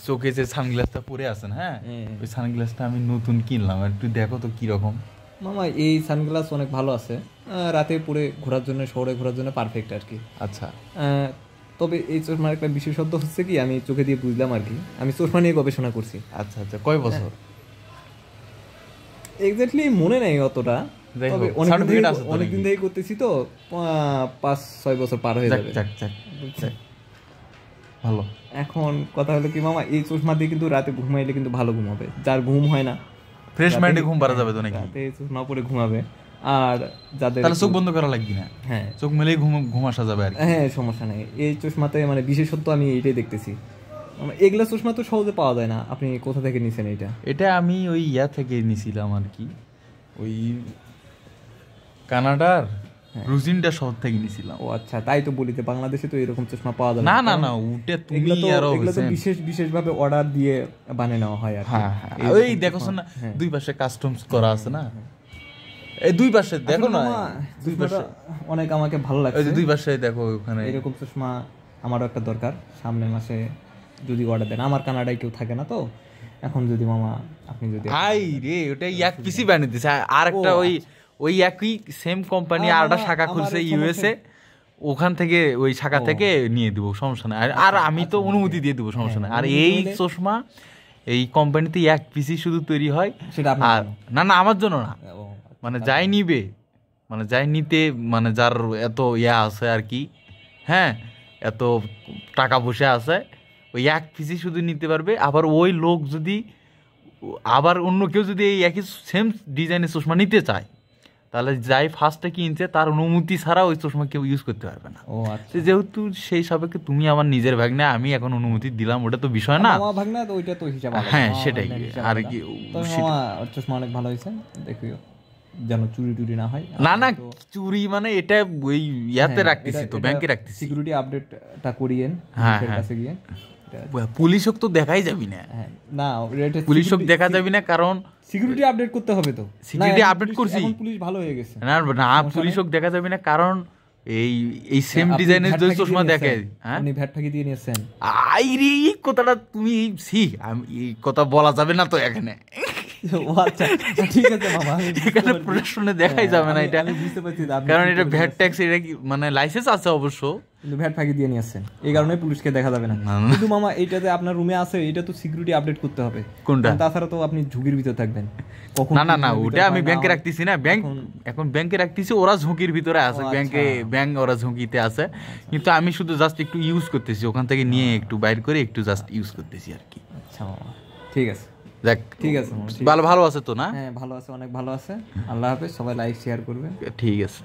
চোখে যে সানগ্লাসটা পরে আছেন, হ্যাঁ ওই সানগ্লাসটা আমি নতুন কিনলাম, একটু দেখো তো কিরকম। মামা এই সানগ্লাস অনেক ভালো আছে, রাতে পরে ঘোরার জন্য, শহরে ঘোরার জন্য পারফেক্ট আর কি। আচ্ছা, তবে এই চশমার একটা বিশেষত্ব হচ্ছে কি, আমি চোখে দিয়ে বুঝলাম আর কি, আমি চশমা নিয়ে গবেষণা করছি। আচ্ছা আচ্ছা, কয় বছর? এক্স্যাক্টলি মনে নেই অতটা, তবে অনেকদিন থেকেই করতেছি তো, 5-6 বছর পার হয়ে যাবে। ভালো। এখন কথা হলো কি মামা, এই চশমা দিয়ে কিন্তু রাতে ঘুমাইলে কিন্তু ভালো ঘুম হবে, যার ঘুম হয় না ফ্রেশ মাইন্ডে ঘুম পারা যাবে তো নাকি? রাতে চশমা পরে ঘুমাবে, আর যাদের তাহলে চোখ বন্ধ করা লাগবে না, হ্যাঁ চোখ মেলেই ঘুম আসা যাবে আর কি। হ্যাঁ সমস্যা নেই। এই চশমাতে মানে বিশেষত্ব আমি এইটাই দেখতেছি। এগুলা চশমা তো সহজে পাওয়া যায় না, আপনি কোথা থেকে নিছেন এটা? এটা আমি ওই থেকে নিছিলাম আর কি, ওই কানাডার রুজিনটা শহর থেকে নিছিলাম। ও আচ্ছা, তাই তো বলিতে বাংলাদেশে তো এরকম চশমা পাওয়া যায় না। না না, ওটা তুমি আরো বিশেষভাবে অর্ডার দিয়ে বানিয়ে নেওয়া হয় আর কি। হ্যাঁ ওই দেখো না, দুই পাশে কাস্টমস করা আছে না, এই দুই পাশে দেখো না, দুই পাশে অনেক আমাকে ভালো লাগছে। ওই যে দুই পাশে দেখো, ওখানে এরকম চশমা আমারও একটা দরকার, সামনের মাসে যদি অর্ডার দেন। আমার কানাডায় কেউ থাকে না তো, এখন যদি মামা আপনি যদি আই রে, ওটা এক পিসি বানিয়ে দিছে, আর একটা ওই একই সেম কোম্পানি আরটা শাখা খুলছে ইউএসএ, ওখান থেকে ওই শাখা থেকে নিয়ে দিব, সমস্যা নাই। আর আমি তো অনুমতি দিয়ে দিব, সমস্যা নাই। আর এই চশমা এই কোম্পানিতে এক পিসি শুধু তৈরি হয়, সেটা আর না না আমার জন্য না, মানে যাই নিবে, মানে যাই নিতে, মানে যার এত আছে আর কি, হ্যাঁ এত টাকা পয়সা আছে, ওই এক পিসি শুধু নিতে পারবে। আবার ওই লোক যদি আবার অন্য কেউ যদি এই একই সেম ডিজাইনের চশমা নিতে চায়, তাহলে যাই ফার্স্টে কিনছে তার অনুমতি ছাড়া ওই চশমা কেউ ইউজ করতে পারবে না। ও আচ্ছা, যেহেতু সেই সাপেক্ষে তুমি আমার নিজের ভাগ্নে, আমি এখন অনুমতি দিলাম, ওটা তো বিষয় না। আমার ভাগনা তো ওইটা তো হিসাব আলাদা। হ্যাঁ সেটাই আর কি। চশমা অনেক ভালো হয়েছে, দেখিও যেন চুরি টুরি না হয়। না না, চুরি মানে এটা ওই ইয়াতে রাখতেছি তো, ব্যাংকে রাখতেছি। সিকিউরিটি আপডেটটা করিয়েন কাছে গিয়ে। পুলিশক তো দেখাই যাবি না, না পুলিশক দেখা যাবি না, কারণ সিকিউরিটি আপডেট করতে হবে তো। সিকিউরিটি আপডেট করছি, এখন পুলিশ ভালো হয়ে গেছে। না না, পুলিশক দেখা যাবি না, কারণ এই সেম ডিজাইনের যে চশমা দেখে। হ্যাঁ আপনি ভ্যাট ফাঁকি দিয়ে নিয়েছেন? আই রে, এই কথাটা তুমি আমি এই কথা বলা যাবে না তো এখানে। আচ্ছা ঠিক আছে মামা, এখানে প্রশাসনে দেখাই যাবে না এটা, বুঝতে পারছি, কারণ এটা ভ্যাট ট্যাক্স, এটা কি মানে লাইসেন্স আছে অবশ্য, কিন্তু ভ্যাট ফাঁকি দিয়ে নিয়েছেন, এই কারণে পুলিশকে দেখা যাবে না। কিন্তু মামা এইটাতে আপনার রুমে আছে, এটা তো সিকিউরিটি আপডেট করতে হবে। কোনটা? তাছাড়া তো আপনি ঝুঁকির ভিতর থাকবেন। না না না, ওটা আমি ব্যাংকে রাখতেছি না, এখন ব্যাংকে রাখতেছি, ওরা ঝুঁকির ভিতরে আছে, ব্যাংক ওরা ঝুঁকিতে আছে, কিন্তু আমি শুধু জাস্ট একটু ইউজ করতেছি, ওখান থেকে নিয়ে একটু বাইর করে একটু জাস্ট ইউজ করতেছি আর কি। আচ্ছা মামা ঠিক আছে, দেখ ঠিক আছে, ভালো আছে তো না? হ্যাঁ ভালো আছে, অনেক ভালো আছে। আল্লাহ হাফেজ, সবাই লাইক শেয়ার করবে। ঠিক আছে।